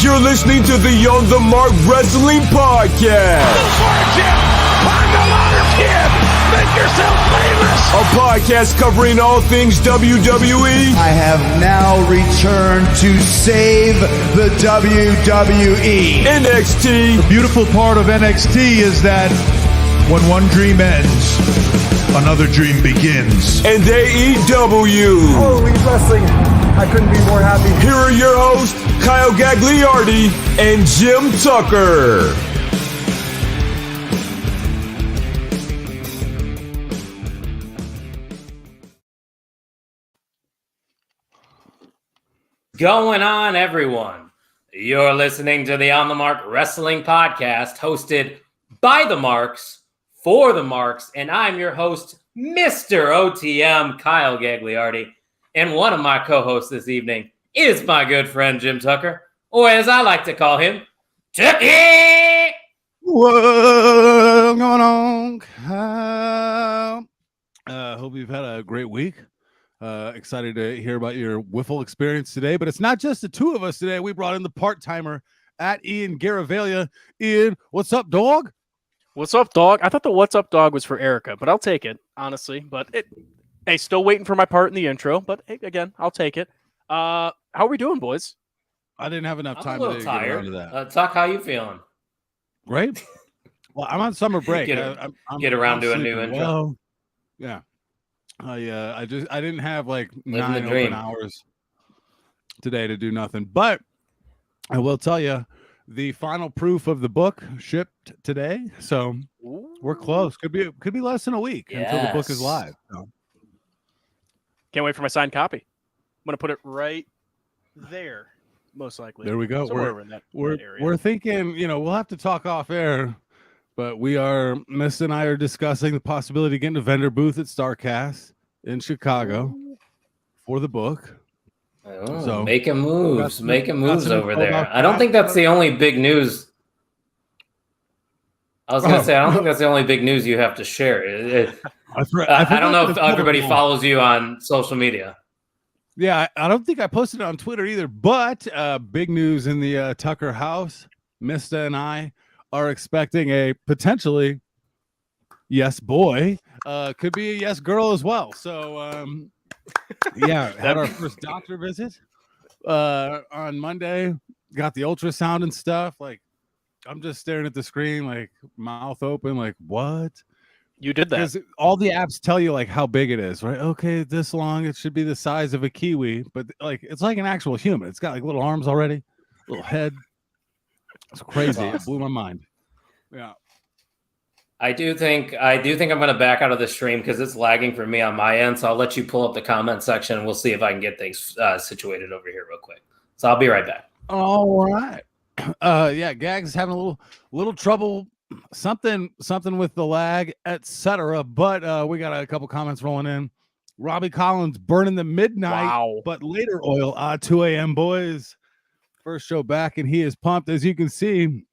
You're listening to the On the Mark Wrestling Podcast. Go for it, Jim! Climb the ladder, kid! Make yourself famous! A podcast covering all things WWE. I have now returned to save the WWE. NXT. The beautiful part of NXT is that when one dream ends, another dream begins. And AEW. Holy wrestling. I couldn't be more happy. Here are your hosts, Kyle Gagliardi and Jim Tucker. Going on, everyone? You're listening to the On the Mark Wrestling Podcast, hosted by the Marks, for the Marks, and I'm your host, Mr. OTM, Kyle Gagliardi. And one of my co-hosts this evening is my good friend, Jim Tucker, or as I like to call him, Tucky! What's going on, Kyle? Hope you've had a great week. Excited to hear about your wiffle experience today, but it's not just the two of us today. We brought in the part-timer at Ian Garavaglia. Ian, what's up, dog? What's up, dog? I thought the what's up, dog was for Erica, but I'll take it, honestly. But hey, still waiting for my part in the intro, but hey, again, I'll take it. How are we doing, boys? I didn't have enough time I'm a to little get around tired. to that. Tuck, how you feeling? Great. Well, I'm on summer break. Get around to a new intro. Well, yeah. I didn't have like Living 9 the dream. open hours today to do nothing. But I will tell you, the final proof of the book shipped today, so we're close. Could be less than a week until the book is live. So. Can't wait for my signed copy. I'm gonna put it right there, most likely. There we go. Somewhere in that area. We're thinking, we'll have to talk off air, but Miss and I are discussing the possibility of getting a vendor booth at StarCast in Chicago for the book. Oh, so making moves over there. I don't that. think that's the only big news. I was going to say, I don't think that's the only big news you have to share. I don't know if everybody follows you on social media. Yeah, I don't think I posted it on Twitter either, but big news in the Tucker house. Mista and I are expecting a potentially yes boy, could be a yes girl as well. So, yeah, had our first doctor visit on Monday, got the ultrasound and stuff. Like, I'm just staring at the screen, like mouth open, like what? You did that. Because all the apps tell you like how big it is, right? Okay, this long, it should be the size of a kiwi, but like it's like an actual human. It's got like little arms already, little head. It's crazy. It blew my mind. Yeah. I do think I'm going to back out of the stream because it's lagging for me on my end. So I'll let you pull up the comment section and we'll see if I can get things situated over here real quick. So I'll be right back. All right. Yeah, Gags having a little trouble, something with the lag, etc. But we got a couple comments rolling in. Robbie Collins burning the midnight, but later oil 2 a.m. boys. First show back, and he is pumped. As you can see,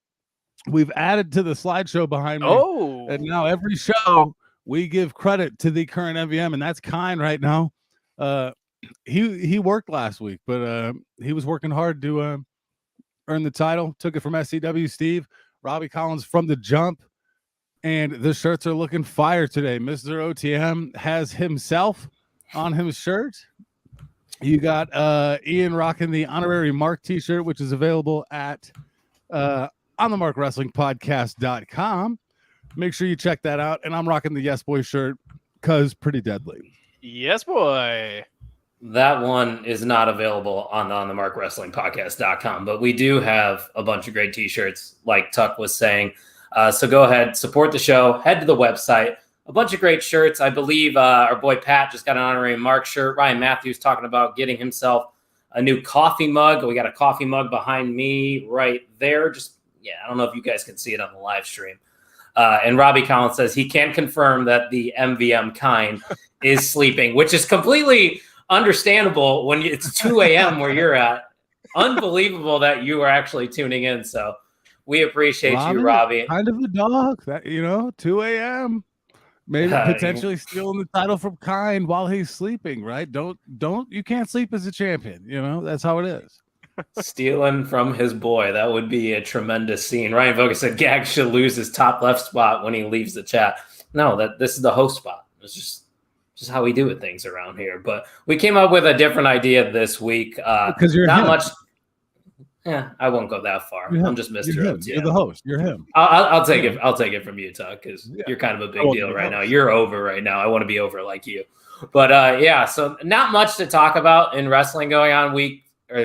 we've added to the slideshow behind me. Oh, and now every show we give credit to the current MVM, and that's kind right now. He worked last week, but he was working hard to earn the title. Took it from SCW Steve. Robbie Collins from the jump, and the shirts are looking fire today. Mr. OTM has himself on his shirt. You got Ian rocking the honorary Mark t-shirt, which is available at onthemarkwrestlingpodcast.com. Make sure you check that out. And I'm rocking the Yes Boy shirt because pretty deadly. Yes, boy. That one is not available on the markwrestlingpodcast.com, but we do have a bunch of great t-shirts like Tuck was saying. So go ahead, support the show, head to the website. A bunch of great shirts. I believe our boy Pat just got an honorary Mark shirt. Ryan Matthews talking about getting himself a new coffee mug. We got a coffee mug behind me right there. I don't know if you guys can see it on the live stream. And Robbie Collins says he can confirm that the MVM kind is sleeping, which is completely understandable when it's 2 a.m. where you're at. unbelievable that you are actually tuning in. So we appreciate you, Robbie. Kind of a dog that, 2 a.m. Maybe potentially stealing the title from Kind while he's sleeping, right? You can't sleep as a champion. That's how it is. Stealing from his boy. That would be a tremendous scene. Ryan Vogt said Gag should lose his top left spot when he leaves the chat. No, this is the host spot. It's just how we do it things around here. But we came up with a different idea this week. Because you're not him. much. Yeah, I won't go that far. I'm just Mr. OTM. You're the host. You're him. I'll take it. I'll take it from you, Tuck, because you're kind of a big deal right now. You're over right now. I want to be over like you. But so not much to talk about in wrestling going on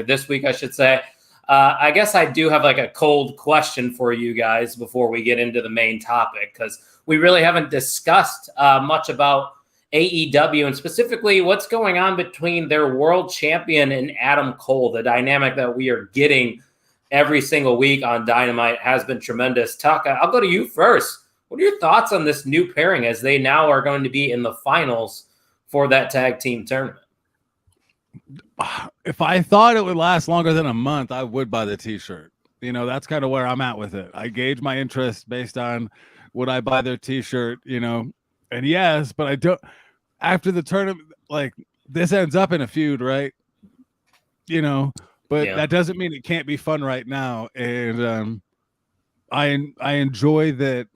this week, I should say. I guess I do have like a cold question for you guys before we get into the main topic, because we really haven't discussed much about AEW and specifically what's going on between their world champion and Adam Cole. The dynamic that we are getting every single week on Dynamite has been tremendous. Tuck, I'll go to you first. What are your thoughts on this new pairing as they now are going to be in the finals for that tag team tournament? If I thought it would last longer than a month, I would buy the t-shirt. That's kind of where I'm at with it. I gauge my interest based on would I buy their t-shirt, and yes, but I don't. After the tournament, like, this ends up in a feud, right? But that doesn't mean it can't be fun right now. And I enjoy that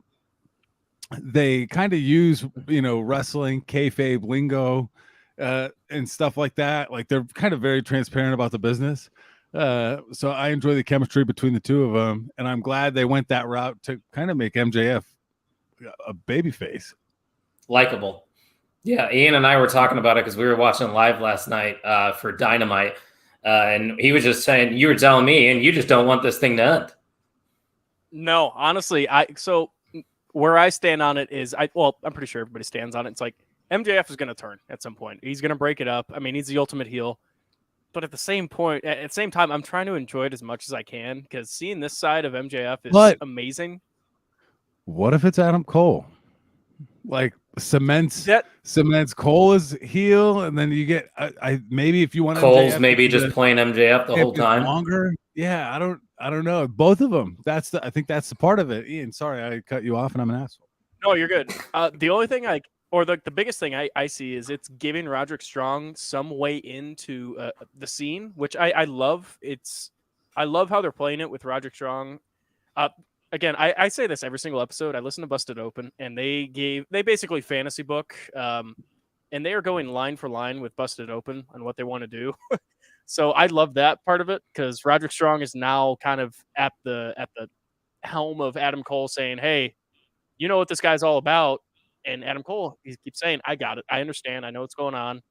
they kind of use, wrestling kayfabe lingo and stuff like that. Like, they're kind of very transparent about the business. So I enjoy the chemistry between the two of them, and I'm glad they went that route to kind of make MJF a babyface. Likeable. Yeah, Ian and I were talking about it because we were watching live last night for Dynamite, and he was just saying, you were telling me, and you just don't want this thing to end. No, honestly, so where I stand on it is, I'm pretty sure everybody stands on it. It's like MJF is going to turn at some point. He's going to break it up. I mean, he's the ultimate heel. But at the same time, I'm trying to enjoy it as much as I can, because seeing this side of MJF is amazing. What if it's Adam Cole? Like, cements Cole as heel, and then you get maybe if you want Cole's MJF, maybe just playing MJF the whole time longer. Yeah, I don't know. Both of them. I think that's the part of it. Ian, sorry I cut you off, and I'm an asshole. No, you're good. The only thing the biggest thing I see is it's giving Roderick Strong some way into the scene, which I love. I love how they're playing it with Roderick Strong. Again, I say this every single episode. I listen to Busted Open, and they basically fantasy book, and they are going line for line with Busted Open on what they want to do. So I love that part of it, because Roderick Strong is now kind of at the helm of Adam Cole, saying, "Hey, you know what this guy's all about." And Adam Cole, he keeps saying, "I got it. I understand. I know what's going on."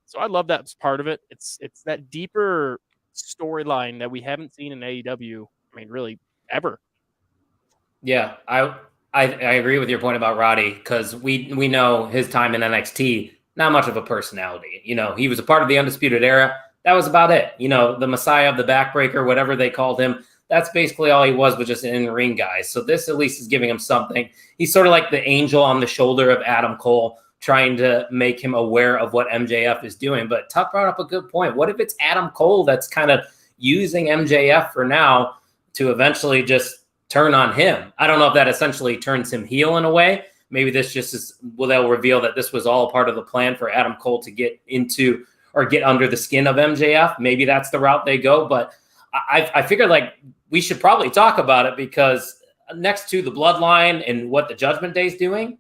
So I love that part of it. It's that deeper storyline that we haven't seen in AEW. I mean, really ever. Yeah, I agree with your point about Roddy, because we know his time in NXT, not much of a personality. He was a part of the Undisputed Era. That was about it. The Messiah of the Backbreaker, whatever they called him. That's basically all he was just an in-ring guy. So this at least is giving him something. He's sort of like the angel on the shoulder of Adam Cole, trying to make him aware of what MJF is doing. But Tuck brought up a good point. What if it's Adam Cole that's kind of using MJF for now to eventually just turn on him? I don't know if that essentially turns him heel in a way. Maybe this just is, they'll reveal that this was all part of the plan for Adam Cole to get into or get under the skin of MJF. Maybe that's the route they go. But I figured we should probably talk about it, because next to the Bloodline and what the Judgment Day is doing,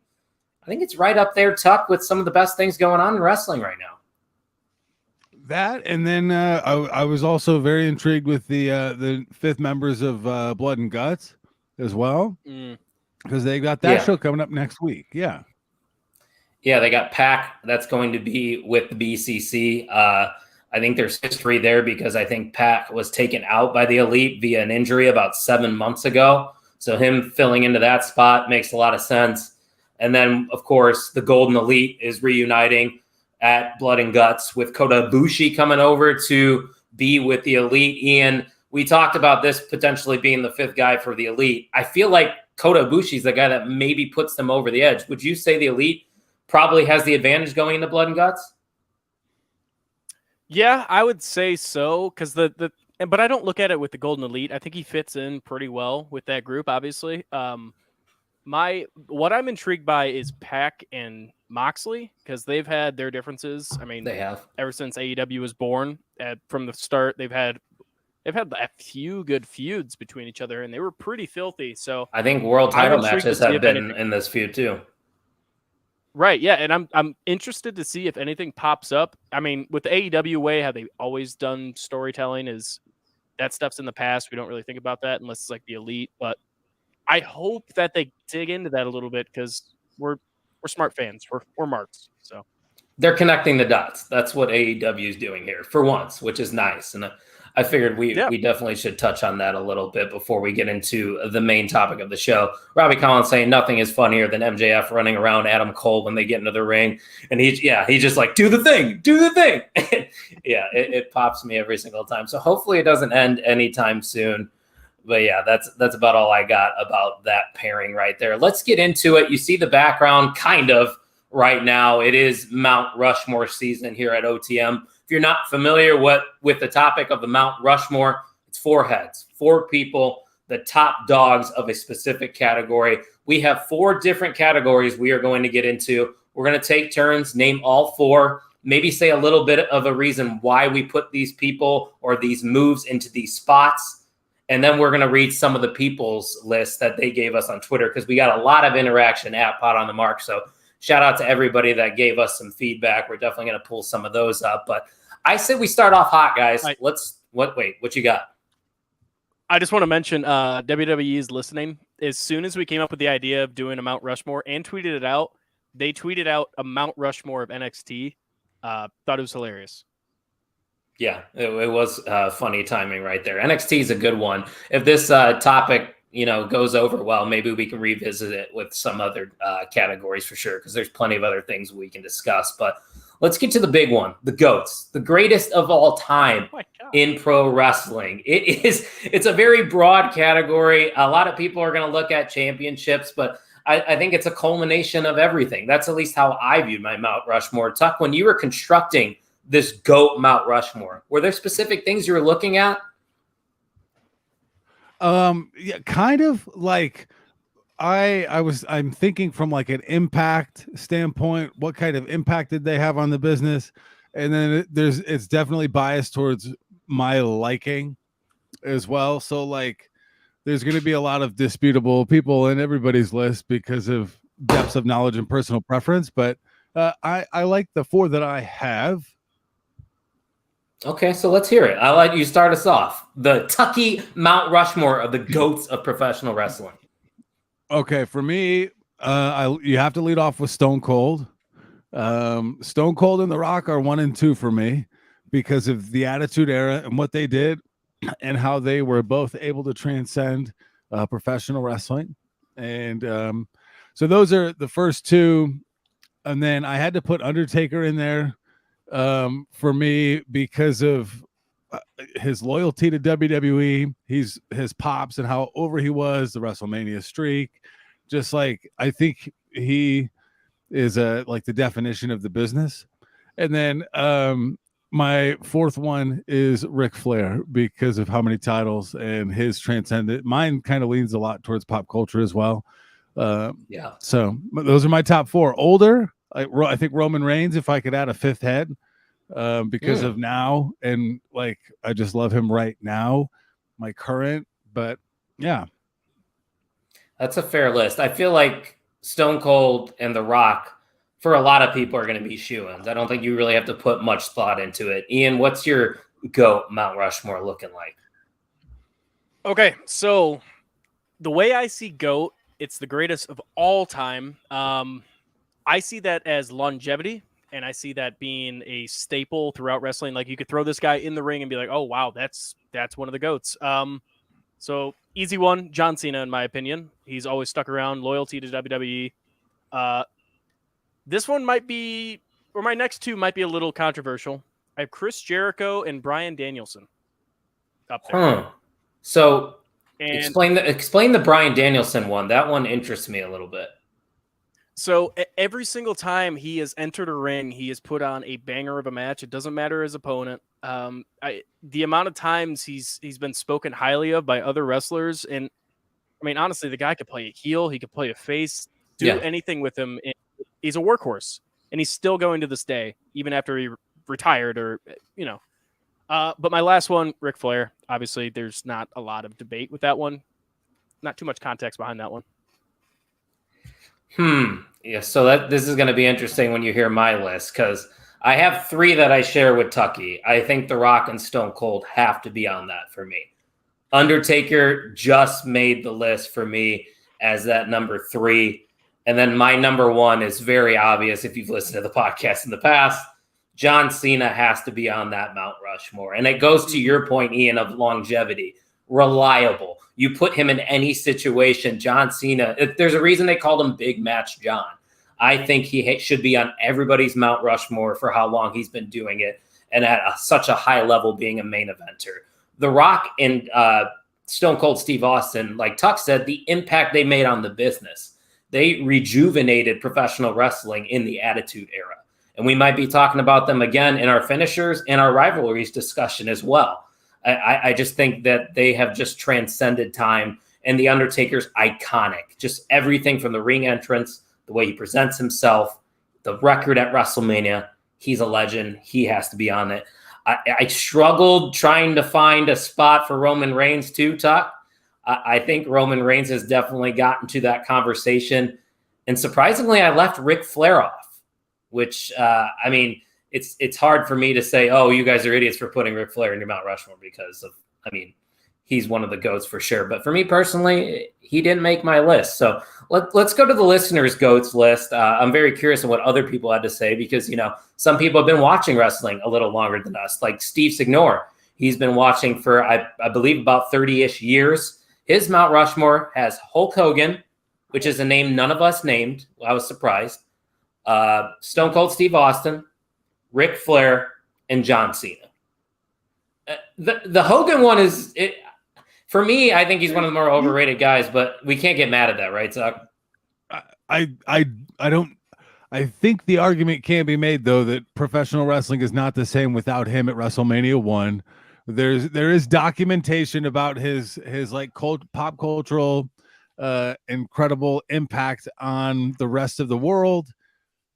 I think it's right up there, Tuck, with some of the best things going on in wrestling right now. That, and then I was also very intrigued with the fifth members of Blood and Guts as well, because they got that show coming up next week. Yeah, they got Pac. That's going to be with the BCC. I think there's history there, because I think Pac was taken out by the Elite via an injury about 7 months ago. So him filling into that spot makes a lot of sense. And then, of course, the Golden Elite is reuniting at Blood and Guts, with Kota Ibushi coming over to be with the Elite. Ian, we talked about this potentially being the fifth guy for the Elite. I feel like Kota Ibushi is the guy that maybe puts them over the edge. Would you say the Elite probably has the advantage going into Blood and Guts? Yeah, I would say so, because but I don't look at it with the Golden Elite. I think he fits in pretty well with that group, obviously. What I'm intrigued by is Pac and Moxley, because they've had their differences. I mean, They have. ever since AEW was born. From the start, they've had a few good feuds between each other, and they were pretty filthy. So I think world title I'm intrigued matches to see have if been anything- in this feud too. Right, yeah, and I'm interested to see if anything pops up. I mean, with the AEW way, how they always done storytelling is that stuff's in the past. We don't really think about that unless it's like the Elite. But I hope that they dig into that a little bit because we're smart fans. We're marks. So They're connecting the dots. That's what AEW is doing here for once, which is nice. And I figured we definitely should touch on that a little bit before we get into the main topic of the show. Robbie Collins saying nothing is funnier than MJF running around Adam Cole when they get into the ring. And he's just like, do the thing. Yeah, it pops me every single time. So hopefully it doesn't end anytime soon. But yeah, that's about all I got about that pairing right there. Let's get into it. You see the background kind of right now. It is Mount Rushmore season here at OTM. If you're not familiar with the topic of the Mount Rushmore, it's 4 heads, 4 people, the top dogs of a specific category. We have 4 different categories we are going to get into. We're going to take turns, name all 4, maybe say a little bit of a reason why we put these people or these moves into these spots. And then we're going to read some of the people's lists that they gave us on Twitter because we got a lot of interaction at Pod on the Mark. So shout out to everybody that gave us some feedback. We're definitely going to pull some of those up. But I said we start off hot, guys. What you got? I just want to mention WWE is listening. As soon as we came up with the idea of doing a Mount Rushmore and tweeted it out, they tweeted out a Mount Rushmore of NXT. Thought it was hilarious. Yeah, it was funny timing right there. NXT is a good one. If this topic, goes over well, maybe we can revisit it with some other categories for sure, because there's plenty of other things we can discuss. But let's get to the big one, the GOATs, the greatest of all time in pro wrestling. It's a very broad category. A lot of people are going to look at championships, but I think it's a culmination of everything. That's at least how I viewed my Mount Rushmore. Tuck, when you were constructing this GOAT Mount Rushmore, were there specific things you were looking at? Yeah, kind of like I'm thinking from like an impact standpoint, what kind of impact did they have on the business? And then it's definitely biased towards my liking as well. So like there's going to be a lot of disputable people in everybody's list because of depths of knowledge and personal preference. But I like the 4 that I have. Okay, so let's hear it. I'll let you start us off. The Tucky Mount Rushmore of the GOATs of professional wrestling. Okay, for me, you have to lead off with Stone Cold. Stone Cold and The Rock are 1 and 2 for me because of the Attitude Era and what they did and how they were both able to transcend professional wrestling. And so those are the first 2. And then I had to put Undertaker in there for me because of his loyalty to WWE, his pops and how over he was, the WrestleMania streak. Just like I think he is like the definition of the business. And then my 4th one is Ric Flair because of how many titles and his transcendent. Mine kind of leans a lot towards pop culture as well. Yeah. So those are my top 4. Older, I think Roman Reigns, if I could add a 5th head. Because of now, and like I just love him right now, my current. But yeah, that's a fair list. I feel like Stone Cold and The Rock, for a lot of people, are going to be shoo-ins. I don't think you really have to put much thought into it. Ian, what's your GOAT Mount Rushmore looking like? Okay, so the way I see GOAT, it's the greatest of all time. I see that as longevity. And I see that being a staple throughout wrestling. Like you could throw this guy in the ring and be like, oh, wow, that's one of the GOATs. So easy one, John Cena, in my opinion. He's always stuck around, loyalty to WWE. This one might be, or my next 2 might be a little controversial. I have Chris Jericho and Bryan Danielson up there. So and explain the Bryan Danielson one. That one interests me a little bit. So every single time he has entered a ring, he has put on a banger of a match. It doesn't matter his opponent. The amount of times he's been spoken highly of by other wrestlers, and I mean, honestly, the guy could play a heel, he could play a face, do anything with him. He's a workhorse, and he's still going to this day, even after he retired, or But my last one, Ric Flair. Obviously, there's not a lot of debate with that one. Not too much context behind that one. Yeah, so this is going to be interesting when you hear my list, because I have 3 that I share with Tucky. I think The Rock and Stone Cold have to be on that for me. Undertaker just made the list for me as that number 3. And then my number 1 is very obvious if you've listened to the podcast in the past. John Cena has to be on that Mount Rushmore. And it goes to your point, Ian, of longevity. Reliable. You put him in any situation, John Cena, there's a reason they called him Big Match John. I think he should be on everybody's Mount Rushmore for how long he's been doing it and at such a high level being a main eventer. The Rock and Stone Cold Steve Austin, like Tuck said, the impact they made on the business. They rejuvenated professional wrestling in the Attitude Era. And we might be talking about them again in our finishers and our rivalries discussion as well. I just think that they have just transcended time, and The Undertaker's iconic. Just everything from the ring entrance, the way he presents himself, the record at WrestleMania. He's a legend. He has to be on it. I struggled trying to find a spot for Roman Reigns too, Tuck. I think Roman Reigns has definitely gotten to that conversation. And surprisingly, I left Ric Flair off, which, I mean, it's hard for me to say, oh, you guys are idiots for putting Ric Flair in your Mount Rushmore because of, I mean, he's one of the GOATs for sure. But for me personally, he didn't make my list. So let's go to the listeners' GOATs list. I'm very curious on what other people had to say because, some people have been watching wrestling a little longer than us, like Steve Signor. He's been watching for, I believe, about 30-ish years. His Mount Rushmore has Hulk Hogan, which is a name none of us named. I was surprised. Stone Cold Steve Austin, Ric Flair, and John Cena. The Hogan one is, for me, I think he's one of the more overrated guys, but we can't get mad at that, right, Zuck? I think the argument can be made, though, that professional wrestling is not the same without him at WrestleMania 1. There is documentation about his like pop cultural incredible impact on the rest of the world.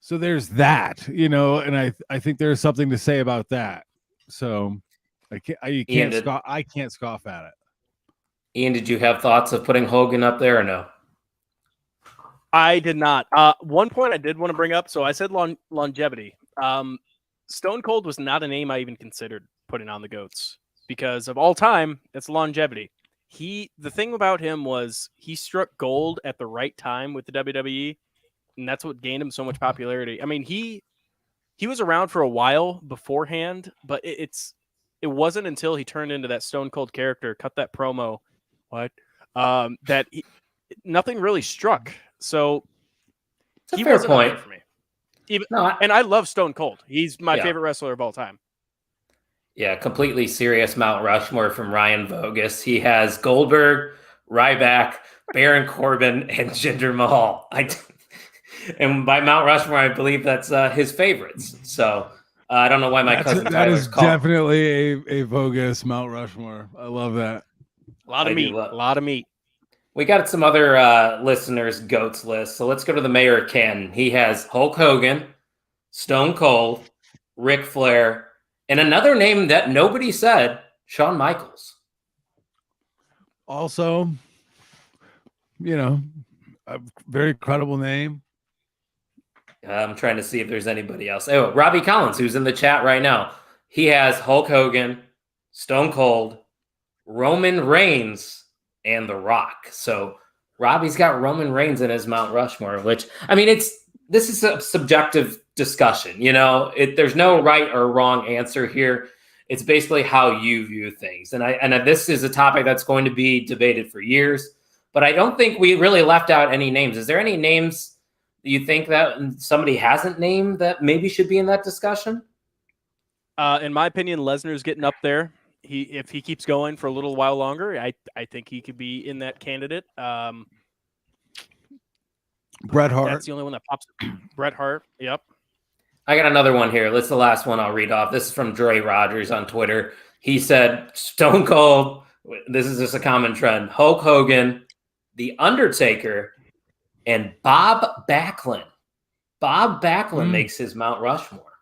So there's that, and I think there's something to say about that. So I can't scoff at it. Ian, did you have thoughts of putting Hogan up there or no? I did not. One point I did want to bring up. So I said longevity. Stone Cold was not a name I even considered putting on the GOATs because of all time, it's longevity. The thing about him was he struck gold at the right time with the WWE. And that's what gained him so much popularity. I mean, he was around for a while beforehand, but it wasn't until he turned into that Stone Cold character, cut that promo, that nothing really struck. So it's a fair point for me. And I love Stone Cold. He's my favorite wrestler of all time. Yeah, completely serious Mount Rushmore from Ryan Vogus. He has Goldberg, Ryback, Baron Corbin, and Jinder Mahal. And by Mount Rushmore, I believe that's his favorites. So I don't know why my cousin Tyler's called. That is definitely a Vogus Mount Rushmore. I love that. A lot of meat. We got some other listeners' GOATs list. So let's go to the Mayor of Canton. He has Hulk Hogan, Stone Cold, Ric Flair, and another name that nobody said, Shawn Michaels. Also, a very credible name. I'm trying to see if there's anybody else. Oh, Robbie Collins, who's in the chat right now. He has Hulk Hogan, Stone Cold, Roman Reigns, and The Rock. So Robbie's got Roman Reigns in his Mount Rushmore, which, I mean, this is a subjective discussion. There's no right or wrong answer here. It's basically how you view things. And this is a topic that's going to be debated for years, but I don't think we really left out any names. Is there any names you think that somebody hasn't named that maybe should be in that discussion? In my opinion, Lesnar's getting up there. If he keeps going for a little while longer, I think he could be in that candidate. Bret Hart. That's the only one that pops. Bret Hart. Yep. I got another one here. This is the last one I'll read off. This is from Dre Rogers on Twitter. He said, Stone Cold, this is just a common trend, Hulk Hogan, The Undertaker, and Bob Backlund. Bob Backlund makes his Mount Rushmore.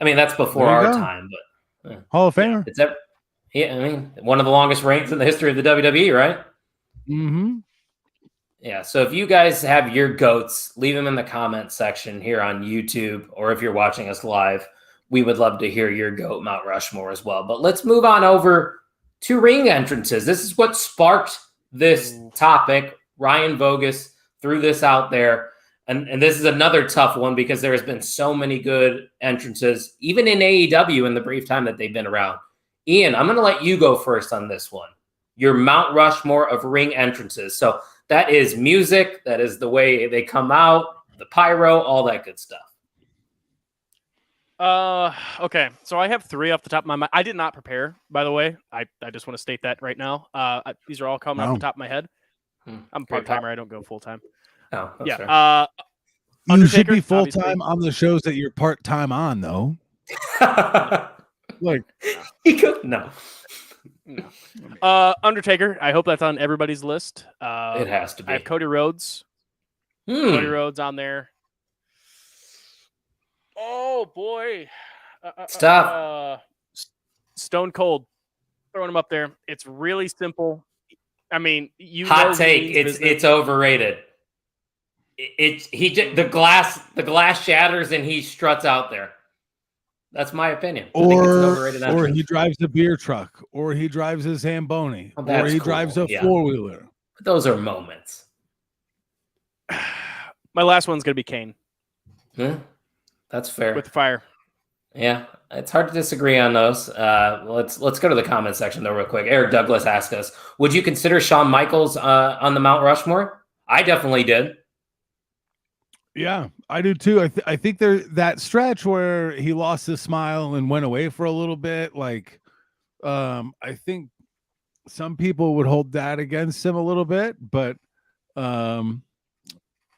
I mean, that's before our time, but Hall of Famer. I mean, one of the longest reigns in the history of the WWE, right? Mm-hmm. Yeah, so if you guys have your GOATs, leave them in the comment section here on YouTube, or if you're watching us live, we would love to hear your GOAT Mount Rushmore as well. But let's move on over to ring entrances. This is what sparked this topic. Ryan Vogus threw this out there, and this is another tough one because there has been so many good entrances, even in AEW in the brief time that they've been around. Ian, I'm going to let you go first on this one. Your Mount Rushmore of ring entrances. So that is music. That is the way they come out, the pyro, all that good stuff. Okay. So I have 3 off the top of my mind. I did not prepare, by the way. I just want to state that right now. These are all coming off the top of my head. I'm a part-timer. I don't go full-time. Oh, yeah. Fair. You should be full-time on the shows that you're part-time on, though. Like, no. Undertaker. I hope that's on everybody's list. It has to be. I have Cody Rhodes. Cody Rhodes on there. Oh boy. Stop. Stone Cold. Throwing him up there. It's really simple. I mean, hot take. It's overrated. The glass shatters and he struts out there. That's my opinion. Or he drives a beer truck, or he drives his Zamboni, or he drives a four-wheeler. Those are moments. My last one's going to be Kane. That's fair. With the fire. Yeah, it's hard to disagree on those. Let's go to the comment section, though, real quick. Eric Douglas asked us, would you consider Shawn Michaels on the Mount Rushmore? I definitely did. Yeah, I do too. I think there's that stretch where he lost his smile and went away for a little bit. Like, I think some people would hold that against him a little bit, but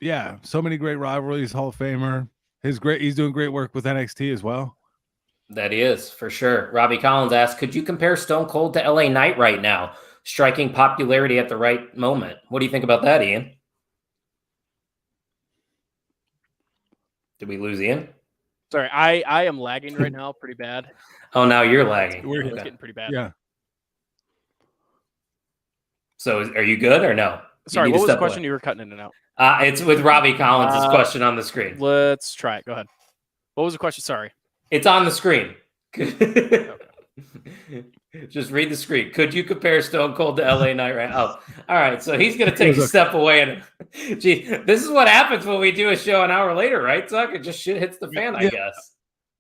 yeah, so many great rivalries, Hall of Famer. He's doing great work with NXT as well. That he is, for sure. Robbie Collins asked, could you compare Stone Cold to LA Knight right now? Striking popularity at the right moment. What do you think about that, Ian? Did we lose Ian? Sorry, I am lagging right now pretty bad. Oh, now you're lagging. It's getting pretty bad. Yeah. So are you good or no? Sorry, what was the question? You were cutting in and out. It's with Robbie Collins' question on the screen. Let's try it. Go ahead. What was the question? Sorry. It's on the screen. Just read the screen. Could you compare Stone Cold to LA Knight right now? Oh, all right. So he's going to take a step away. And gee, this is what happens when we do a show an hour later, right, Tuck? It just shit hits the fan, I guess.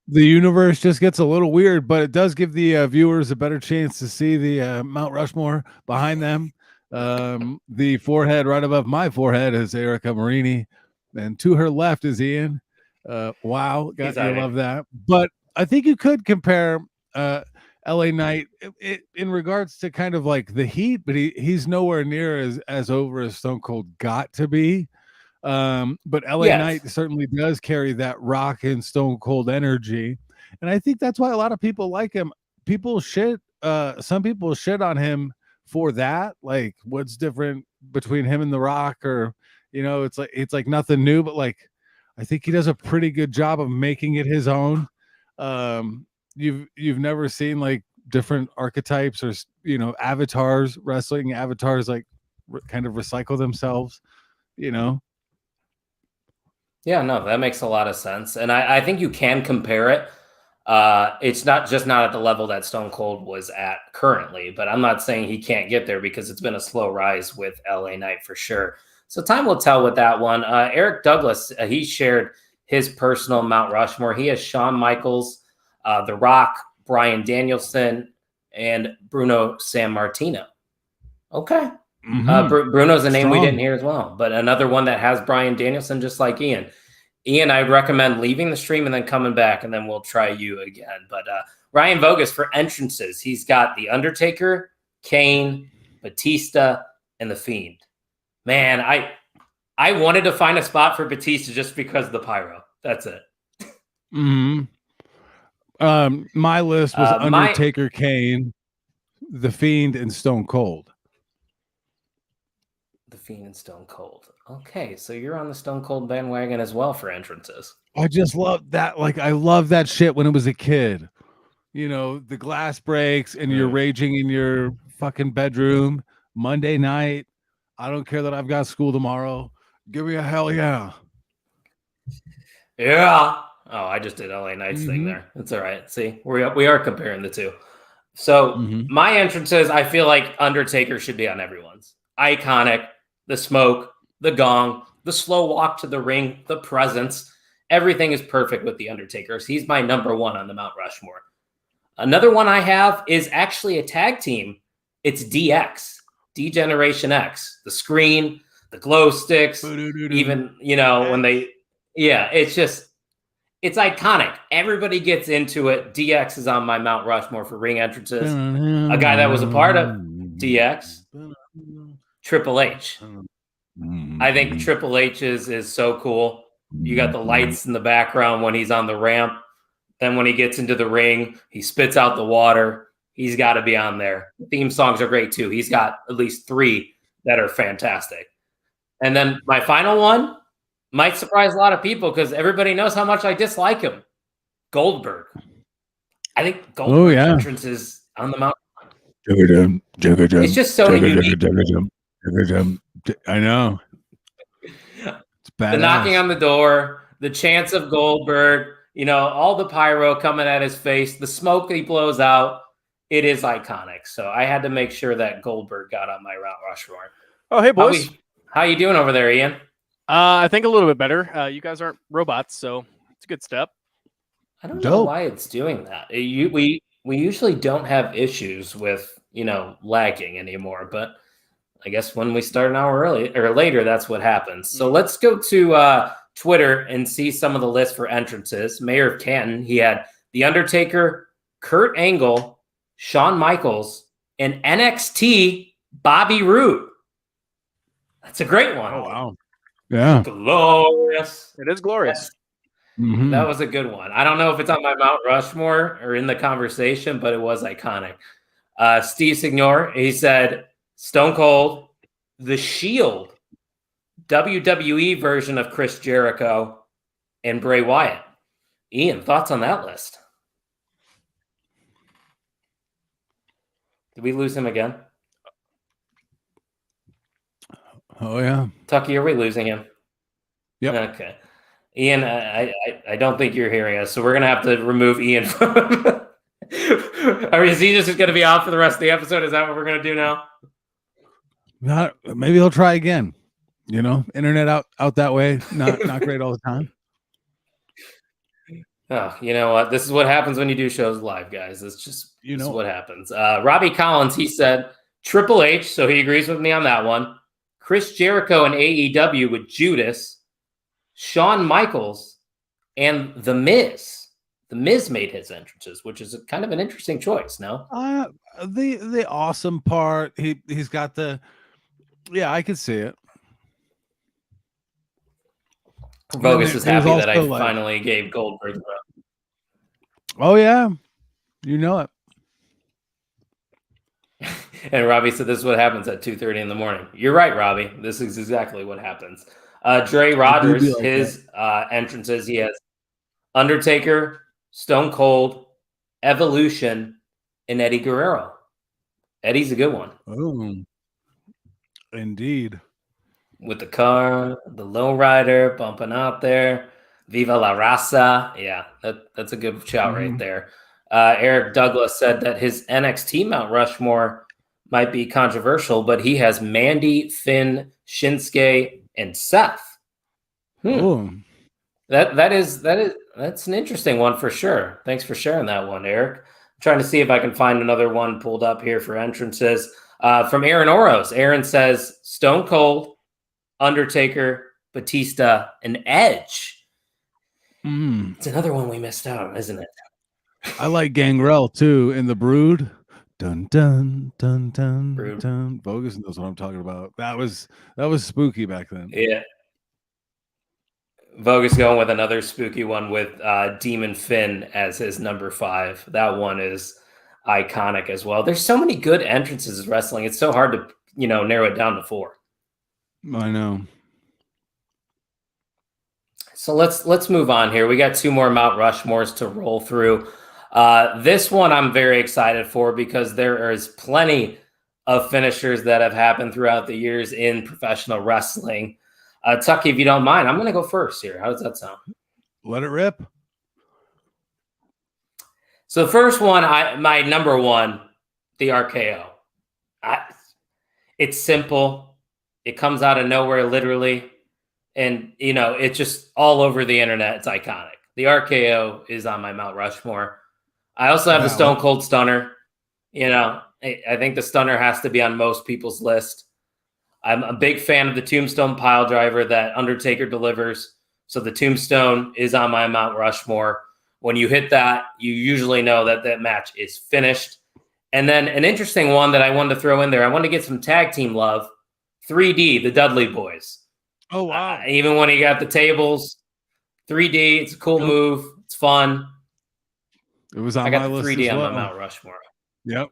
The universe just gets a little weird, but it does give the viewers a better chance to see the Mount Rushmore behind them. The forehead right above my forehead is Erica Marini, and to her left is Ian. Wow, I love that. But I think you could compare LA Knight in regards to kind of like the heat, but he's nowhere near as over as Stone Cold got to be. But LA Knight certainly does carry that Rock and Stone Cold energy, and I think that's why a lot of people like him. Some people shit on him for that. Like, what's different between him and the Rock? Or, it's like nothing new, but like, I think he does a pretty good job of making it his own. You've never seen like different archetypes or wrestling avatars like kind of recycle themselves, Yeah, no, that makes a lot of sense, and I think you can compare it. It's not at the level that Stone Cold was at currently, but I'm not saying he can't get there because it's been a slow rise with LA Knight for sure. So time will tell with that one. Eric Douglas, he shared his personal Mount Rushmore. He has Shawn Michaels, The Rock, Bryan Danielson, and Bruno Sammartino. Okay. Mm-hmm. Bruno's a name we didn't hear as well, but another one that has Bryan Danielson, just like Ian. Ian, I'd recommend leaving the stream and then coming back, and then we'll try you again. But Ryan Vogus for entrances, he's got The Undertaker, Kane, Batista, and The Fiend. Man, I wanted to find a spot for Batista just because of the pyro. That's it. Hmm. My list was Undertaker, Kane, The Fiend, and Stone Cold. The Fiend and Stone Cold. Okay, so you're on the Stone Cold bandwagon as well for entrances. I just love that. Like, I love that shit when it was a kid. You know, the glass breaks and you're raging in your fucking bedroom Monday night. I don't care that I've got school tomorrow. Give me a hell yeah. Yeah. Oh, I just did LA Knights thing there. It's all right. See, we are comparing the two. So my entrances, I feel like Undertaker should be on everyone's. Iconic, the smoke, the gong, the slow walk to the ring, the presence. Everything is perfect with the Undertaker. He's my number one on the Mount Rushmore. Another one I have is actually a tag team. It's DX, D-Generation X. The screen, the glow sticks, even, when they... Yeah, it's iconic. Everybody gets into it. DX is on my Mount Rushmore for ring entrances. A guy that was a part of DX, Triple H. I think Triple H is so cool. You got the lights in the background when he's on the ramp. Then when he gets into the ring, he spits out the water. He's got to be on there. Theme songs are great too. He's got at least 3 that are fantastic. And then my final one might surprise a lot of people because everybody knows how much I dislike him. Goldberg. I think Goldberg's entrance is on the mountain. It's just so unique. I know. It's badass. The knocking on the door, the chants of Goldberg, all the pyro coming at his face, the smoke he blows out. It is iconic. So I had to make sure that Goldberg got on my Mount Rushmore. Oh, hey, boys. How you doing over there, Ian? I think a little bit better. You guys aren't robots, so it's a good step. I don't know why it's doing that. We usually don't have issues with, lagging anymore, but I guess when we start an hour early or later, that's what happens. So let's go to Twitter and see some of the lists for entrances. Mayor of Canton, he had The Undertaker, Kurt Angle, Shawn Michaels, and NXT Bobby Roode. That's a great one. Oh, wow. Yeah. Glorious. It is glorious. That was a good one. I don't know if it's on my Mount Rushmore or in the conversation, but it was iconic. Steve Signor, he said Stone Cold, The Shield, WWE version of Chris Jericho, and Bray Wyatt. Ian, thoughts on that list? Did we lose him again? Oh, yeah. Tucky, are we losing him? Yep. Okay. Ian, I don't think you're hearing us, so we're going to have to remove Ian from... Is he just going to be off for the rest of the episode? Is that what we're going to do now? Maybe he'll try again. Internet out that way. Not great all the time. Oh, you know what? This is what happens when you do shows live, guys. It's just what happens. Robbie Collins, he said Triple H, so he agrees with me on that one. Chris Jericho and AEW with Judas, Shawn Michaels, and The Miz. The Miz made his entrances, which is kind of an interesting choice, no? The awesome part, he's got the... Yeah, I could see it. Bogus is happy that I finally gave Goldberg the... Oh, yeah. You know it. And Robbie said this is what happens at 2:30 in the morning. You're right, Robbie. This is exactly what happens. Dre Rogers, like his entrances, he has Undertaker, Stone Cold, Evolution, and Eddie Guerrero. Eddie's a good one. Oh, indeed. With the car, the lowrider bumping out there. Viva la Raza. Yeah, that's a good shout right there. Eric Douglas said that his NXT Mount Rushmore might be controversial, but he has Mandy, Finn, Shinsuke, and Seth. That's an interesting one for sure. Thanks for sharing that one, Eric. I'm trying to see if I can find another one pulled up here for entrances. From Aaron Oros, Aaron says Stone Cold, Undertaker, Batista, and Edge. It's another one we missed out on, isn't it? I like Gangrel too in the Brood. Dun dun dun dun Brood. dun. Bogus knows what I'm talking about. That was spooky back then. Yeah. Vogus going with another spooky one with Demon Finn as his number 5. That one is iconic as well. There's so many good entrances in wrestling. It's so hard to, narrow it down to 4. I know. So let's move on here. We got 2 more Mount Rushmores to roll through. This one I'm very excited for because there is plenty of finishers that have happened throughout the years in professional wrestling. Tucky, if you don't mind, I'm going to go first here. How does that sound? Let it rip. So the first one, my number 1, the RKO. It's simple. It comes out of nowhere, literally. And, it's just all over the internet. It's iconic. The RKO is on my Mount Rushmore. I also have the Stone Cold Stunner. I think the Stunner has to be on most people's list. I'm a big fan of the Tombstone pile driver that Undertaker delivers. So the Tombstone is on my Mount Rushmore. When you hit that, you usually know that that match is finished. And then an interesting one that I wanted to throw in there, I wanted to get some tag team love. 3D, the Dudley Boys. Oh, wow. Even when you got the tables, 3D, it's a cool move. It's fun. It was on I got my the list 3D as on well. my Mount Rushmore. Yep.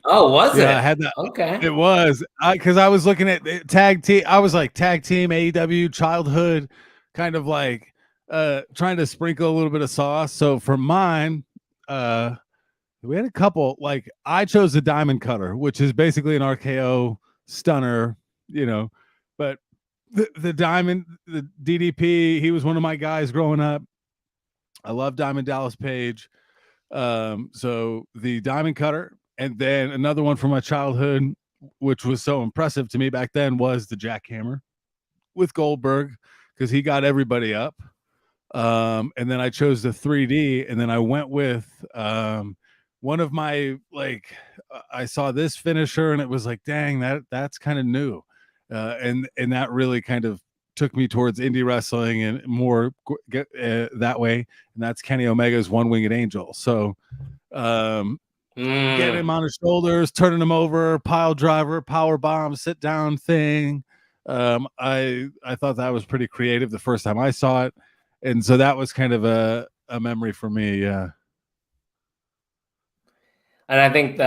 Oh, was it? I had that. Okay. It was because I was looking at tag team. I was like tag team AEW childhood, kind of like trying to sprinkle a little bit of sauce. So for mine, we had a couple. Like I chose the Diamond Cutter, which is basically an RKO stunner, but the Diamond, the DDP, he was one of my guys growing up. I love Diamond Dallas Page. So the Diamond Cutter. And then another one from my childhood, which was so impressive to me back then, was the Jackhammer with Goldberg because he got everybody up. And then I chose the 3D, and then I went with one of my I saw this finisher, and it was like, dang, that's kind of new, and that really kind of took me towards indie wrestling and more that way. And that's Kenny Omega's One Winged Angel. So. Getting him on his shoulders, turning him over, pile driver, power bomb, sit down thing. I thought that was pretty creative the first time I saw it, and so that was kind of a memory for me. Yeah, and I think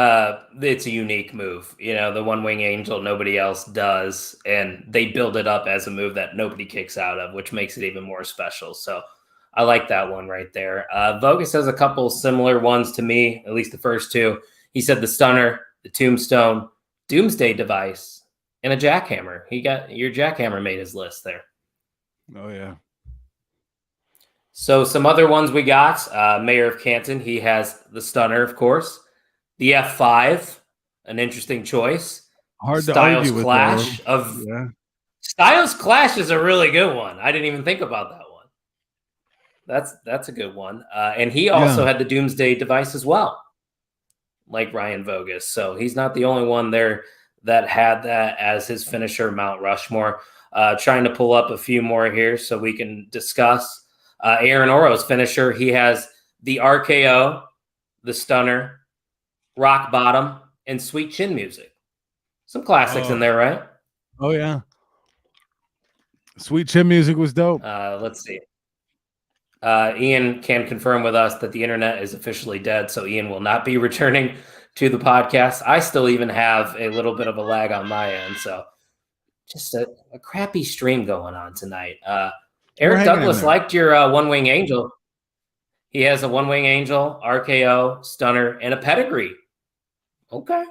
it's a unique move. The One Wing Angel, nobody else does, and they build it up as a move that nobody kicks out of, which makes it even more special. So. I like that one right there. Vogus has a couple similar ones to me, at least the first 2. He said the Stunner, the Tombstone, Doomsday Device, and a Jackhammer. He got your Jackhammer made his list there. Oh, yeah. So some other ones we got. Mayor of Canton, he has the Stunner, of course. The F5, an interesting choice. Hard to Styles argue with Clash those. Styles Clash is a really good one. I didn't even think about that one. That's a good one. And he also had the Doomsday Device as well, like Ryan Vogus. So he's not the only one there that had that as his finisher, Mount Rushmore. Trying to pull up a few more here so we can discuss. Aaron Oro's finisher, he has the RKO, the Stunner, Rock Bottom, and Sweet Chin Music. Some classics in there, right? Oh, yeah. Sweet Chin Music was dope. Let's see. Ian can confirm with us that the internet is officially dead, so Ian will not be returning to the podcast. I still even have a little bit of a lag on my end, so just a crappy stream going on tonight. Eric Douglas liked your One Wing Angel. He has a One Wing Angel, RKO, Stunner, and a Pedigree. Okay.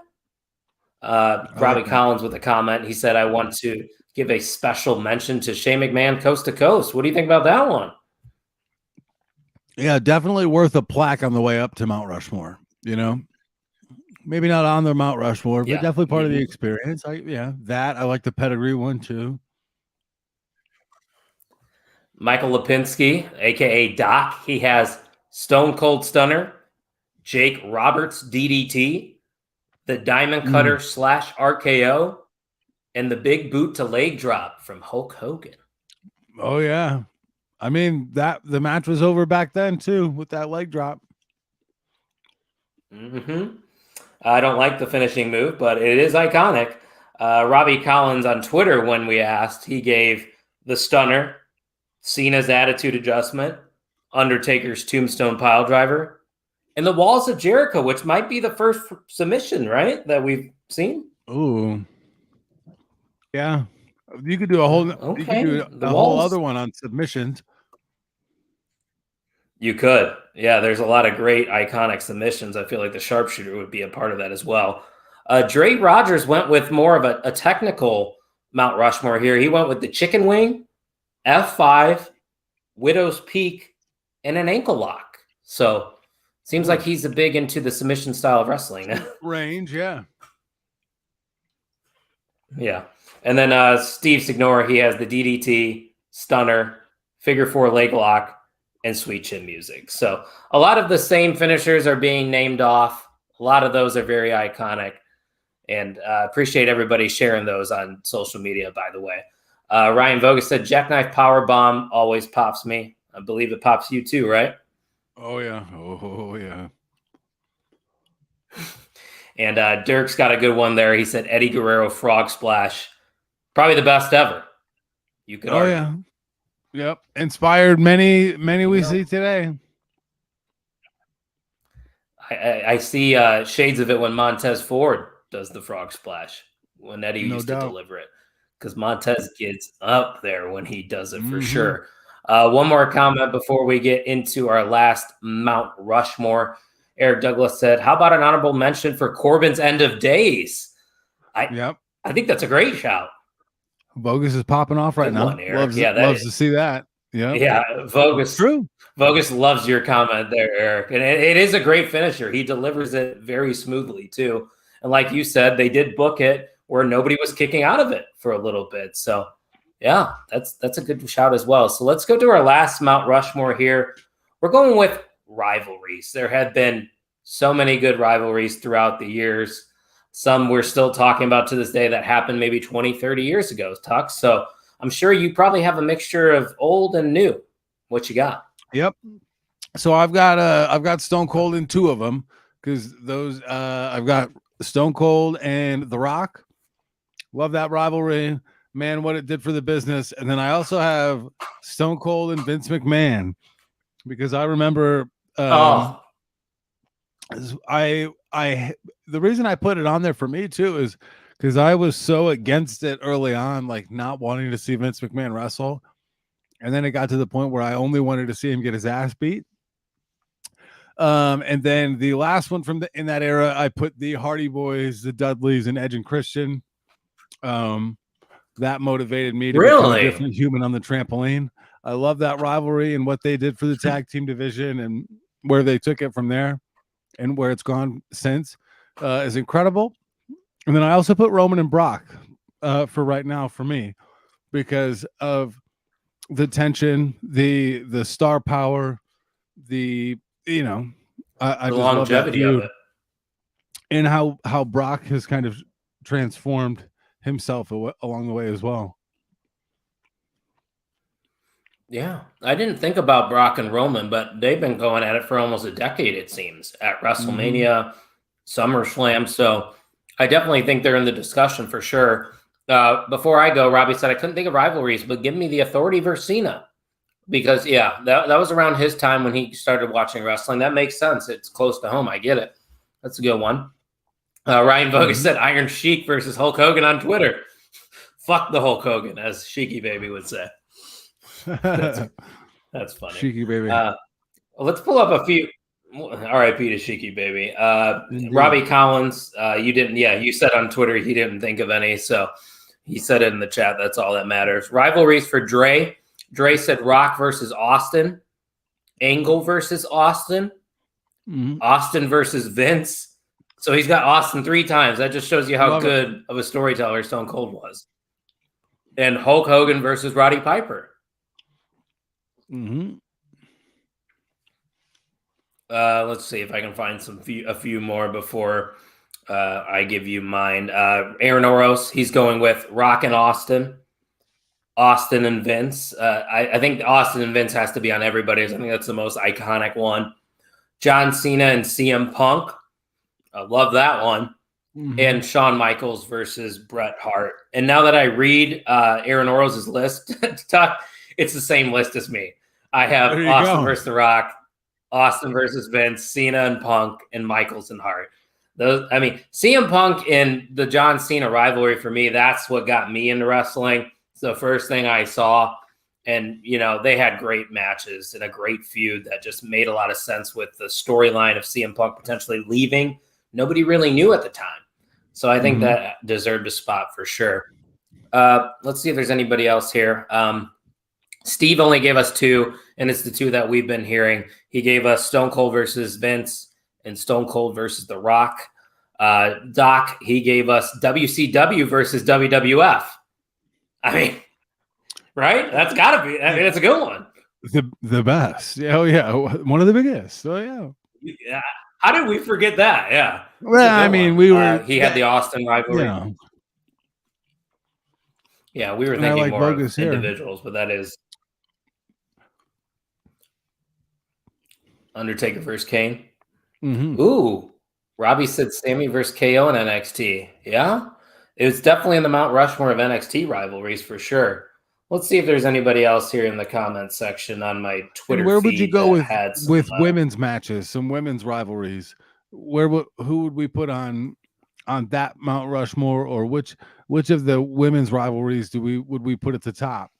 Robbie Collins with a comment. He said, I want to give a special mention to Shane McMahon Coast to Coast. What do you think about that one? Yeah, definitely worth a plaque on the way up to Mount Rushmore. Maybe not on the Mount Rushmore, but definitely part of the experience. I like the Pedigree one too. Michael Lipinski, aka Doc, he has Stone Cold Stunner, Jake Roberts DDT, the Diamond Cutter / RKO, and the Big Boot to Leg Drop from Hulk Hogan. Oh yeah. I mean, the match was over back then too with that leg drop. I don't like the finishing move, but it is iconic. Robbie Collins on Twitter, when we asked, he gave the Stunner, Cena's attitude adjustment, Undertaker's tombstone pile driver, and the walls of Jericho, which might be the first submission, right? That we've seen. Ooh. Yeah. You could do a whole Okay. you could do The a whole walls. other one on submissions. You could. Yeah, there's a lot of great iconic submissions. I feel like the sharpshooter would be a part of that as well. Dre Rogers went with more of a technical Mount Rushmore here. He went with the chicken wing, F5, Widow's Peak, and an ankle lock. So seems like he's a big into the submission style of wrestling now. Range, yeah. Yeah. And then Steve Signora, he has the DDT, stunner, figure 4 leg lock, and sweet chin music. So a lot of the same finishers are being named off. A lot of those are very iconic. And appreciate everybody sharing those on social media, by the way. Ryan Vogus said, Jackknife Powerbomb always pops me. I believe it pops you too, right? Oh, yeah. Oh, yeah. And Dirk's got a good one there. He said Eddie Guerrero Frog Splash. Probably the best ever. You could argue. Yeah. Yep. Inspired many we see today. I see shades of it when Montez Ford does the frog splash, when Eddie used to deliver it. Because Montez gets up there when he does it for sure. One more comment before we get into our last Mount Rushmore. Eric Douglas said, how about an honorable mention for Corbin's End of Days? I think that's a great shout. Vogus is popping off right now. Loves to see that. Yeah, Vogus. True. Vogus loves your comment there, Eric. And it is a great finisher. He delivers it very smoothly, too. And like you said, they did book it where nobody was kicking out of it for a little bit. So, yeah, that's a good shout as well. So let's go to our last Mount Rushmore here. We're going with rivalries. There have been so many good rivalries throughout the years. Some we're still talking about to this day that happened maybe 20, 30 years ago, Tuck. So I'm sure you probably have a mixture of old and new. What you got? Yep. So I've got Stone Cold in 2 of them, because those I've got Stone Cold and The Rock. Love that rivalry, man. What it did for the business. And then I also have Stone Cold and Vince McMahon, because I remember the reason I put it on there for me too is because I was so against it early on, like not wanting to see Vince McMahon wrestle. And then it got to the point where I only wanted to see him get his ass beat. And then the last one in that era, I put the Hardy Boys, the Dudleys, and Edge and Christian. That motivated me to become a different human on the trampoline. I love that rivalry and what they did for the tag team division and where they took it from there and where it's gone since is incredible. And then I also put Roman and Brock for right now for me, because of the tension, the star power, I the just longevity of it, and how Brock has kind of transformed himself along the way as well. Yeah, I didn't think about Brock and Roman, but they've been going at it for almost a decade, it seems, at WrestleMania, SummerSlam. So I definitely think they're in the discussion for sure. Before I go, Robbie said I couldn't think of rivalries, but give me the Authority versus Cena. Because, that was around his time when he started watching wrestling. That makes sense. It's close to home. I get it. That's a good one. Ryan Bogus said Iron Sheik versus Hulk Hogan on Twitter. Fuck the Hulk Hogan, as Sheiky Baby would say. That's funny. Sheiky Baby. Let's pull up a few. R.I.P. to Sheiky Baby. Robbie Collins, you said on Twitter he didn't think of any, so he said it in the chat. That's all that matters. Rivalries for Dre. Dre said Rock versus Austin, Angle versus Austin, Austin versus Vince. So he's got Austin 3 times. That just shows you how good of a storyteller Stone Cold was. And Hulk Hogan versus Roddy Piper. Let's see if I can find a few more before I give you mine. Aaron Oros, he's going with Rock and Austin and Vince. I think Austin and Vince has to be on everybody's. I think that's the most iconic one. John Cena and CM Punk. I love that one. And Shawn Michaels versus Bret Hart. And now that I read Aaron Oros' list, it's the same list as me. I have There you Austin go. versus The Rock, Austin versus Vince, Cena and Punk, and Michaels and Hart. Those, I mean, CM Punk and the John Cena rivalry for me, that's what got me into wrestling. It's the first thing I saw. And, you know, they had great matches and a great feud that just made a lot of sense with the storyline of CM Punk potentially leaving. Nobody really knew at the time. So I think that deserved a spot for sure. Let's see if there's anybody else here. Steve only gave us 2, and it's the 2 that we've been hearing. He gave us Stone Cold versus Vince and Stone Cold versus The Rock. Doc, he gave us WCW versus WWF. I mean, right? That's got to be. I mean, it's a good one. The best. Yeah, oh yeah, one of the biggest. Oh yeah. Yeah. How did we forget that? Yeah. Well, I mean, one. we were. He had the Austin rivalry. Yeah. Yeah, we were And I thinking like more of Bogus here. individuals, but that is Undertaker versus Kane. Ooh, Robbie said Sammy versus KO in NXT. Yeah, it was definitely in the Mount Rushmore of NXT rivalries for sure. Let's see if there's anybody else here in the comments section on my Twitter. And where would you go with some, women's matches, some women's rivalries? Who would we put on that Mount Rushmore, or which of the women's rivalries would we put at the top?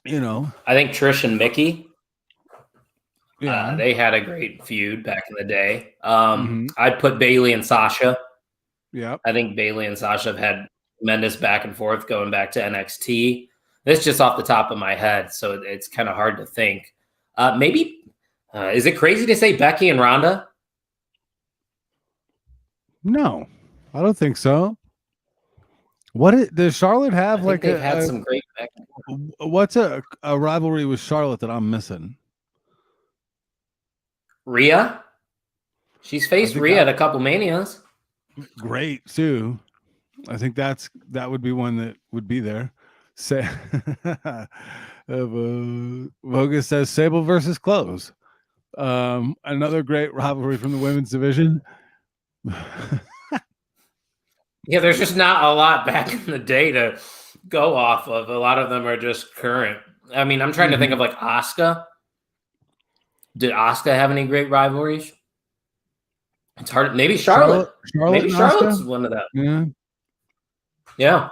You know, I think Trish and Mickey. Yeah, they had a great feud back in the day. I'd put Bayley and Sasha. Yeah, I think Bayley and Sasha have had tremendous back and forth going back to NXT. This just off the top of my head, so it's kind of hard to think. Maybe is it crazy to say Becky and Ronda? No, I don't think so. Does Charlotte have like they've had some great back and forth. What's a rivalry with Charlotte that I'm missing? Rhea? She's faced Rhea at a couple Manias. Great too. I think that would be one that would be there. Vogus says Sable versus Close. Another great rivalry from the women's division. Yeah, there's just not a lot back in the day to go off of. A lot of them are just current. I mean, I'm trying to think of like Asuka. Did Asuka have any great rivalries? It's hard. Maybe Charlotte. Maybe Charlotte's one of them. Yeah.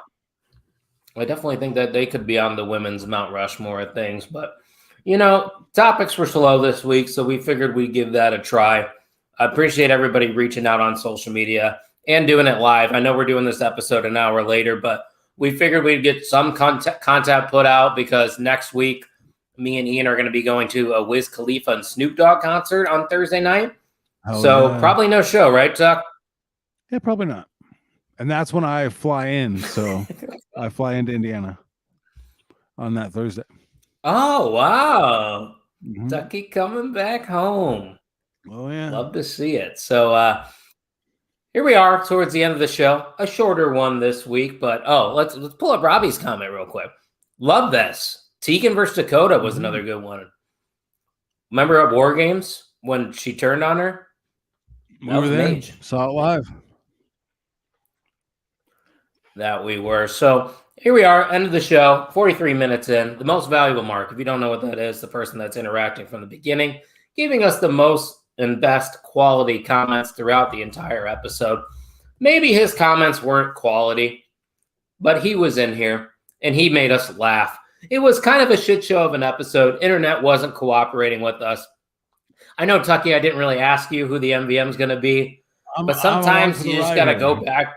I definitely think that they could be on the women's Mount Rushmore of things. But, you know, topics were slow this week, so we figured we'd give that a try. I appreciate everybody reaching out on social media and doing it live. I know we're doing this episode an hour later, but we figured we'd get some content put out because next week, me and Ian are going to be going to a Wiz Khalifa and Snoop Dogg concert on Thursday night. Probably no show, right, Tuck? Yeah, probably not. And that's when I fly in. So I fly into Indiana on that Thursday. Oh, wow. Tucky coming back home. Oh, yeah. Love to see it. So here we are towards the end of the show. A shorter one this week, but let's pull up Robbie's comment real quick. Love this. Tegan versus Dakota was another good one. Remember at War Games when she turned on her? We were there. Saw it live. That we were. So here we are, end of the show, 43 minutes in. The most valuable mark, if you don't know what that is, the person that's interacting from the beginning, giving us the most and best quality comments throughout the entire episode. Maybe his comments weren't quality, but he was in here and he made us laugh. It was kind of a shit show of an episode. Internet wasn't cooperating with us. I know, Tucky, I didn't really ask you who the MVM is going to be, but sometimes you just got to go back.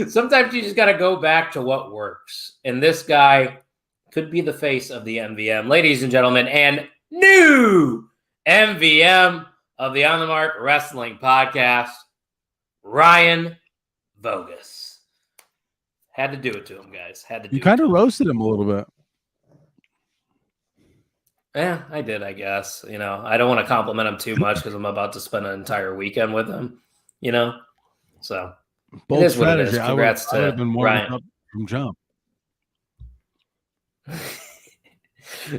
Sometimes you just got to go back to what works. And this guy could be the face of the MVM. Ladies and gentlemen, and new MVM of the On the Mark Wrestling Podcast, Ryan Vogus. Had to do it to him, guys. You kind of roasted him a little bit. Yeah, I did, I guess. You know, I don't want to compliment him too much because I'm about to spend an entire weekend with him, you know? So, bold it is what strategy. it is. Congrats to been Ryan. Up from jump.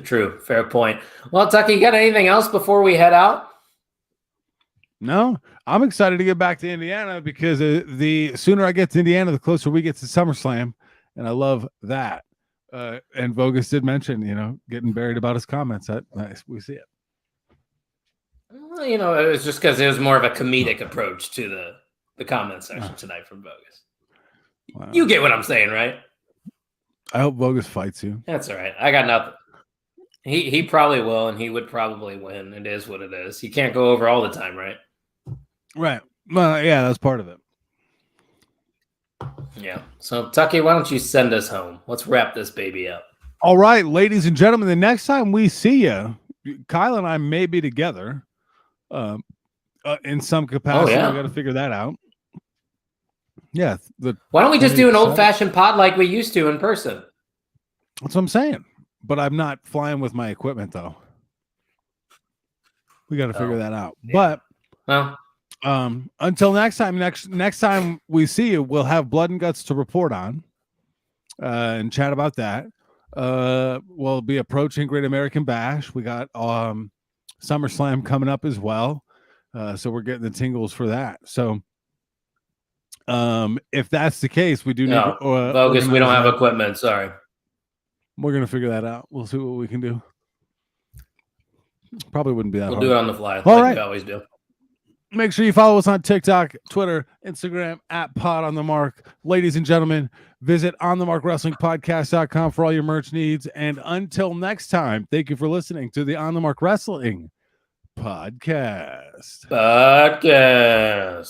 True. Fair point. Well, Tucky, you got anything else before we head out? No, I'm excited to get back to Indiana because the sooner I get to Indiana, the closer we get to SummerSlam, and I love that. And Vogus did mention, getting buried about his comments. We see it. Well, it was just because it was more of a comedic approach to the comment section tonight from Vogus. Wow. You get what I'm saying, right? I hope Vogus fights you. That's all right. I got nothing. He probably will, and he would probably win. It is what it is. He can't go over all the time, right? Right. Well, yeah, that's part of it. Yeah. So, Tucky, why don't you send us home? Let's wrap this baby up. All right, ladies and gentlemen, the next time we see you, Kyle and I may be together in some capacity. Oh, yeah. We got to figure that out. Yeah. Why don't we just do an old-fashioned pod like we used to in person? That's what I'm saying. But I'm not flying with my equipment, though. We got to figure that out. Yeah. But until next time, next time we see you, we'll have Blood and Guts to report on and chat about that. We'll be approaching Great American Bash. We got SummerSlam coming up as well. So we're getting the tingles for that. So if that's the case, we do need Bogus, we don't have equipment, sorry. We're gonna figure that out. We'll see what we can do. Probably wouldn't be that hard. We'll do it on the fly, all right. We always do. Make sure you follow us on TikTok, Twitter, Instagram @PodOnTheMark. Ladies and gentlemen, visit OnTheMarkWrestlingPodcast.com for all your merch needs. And until next time, thank you for listening to the On the Mark Wrestling Podcast.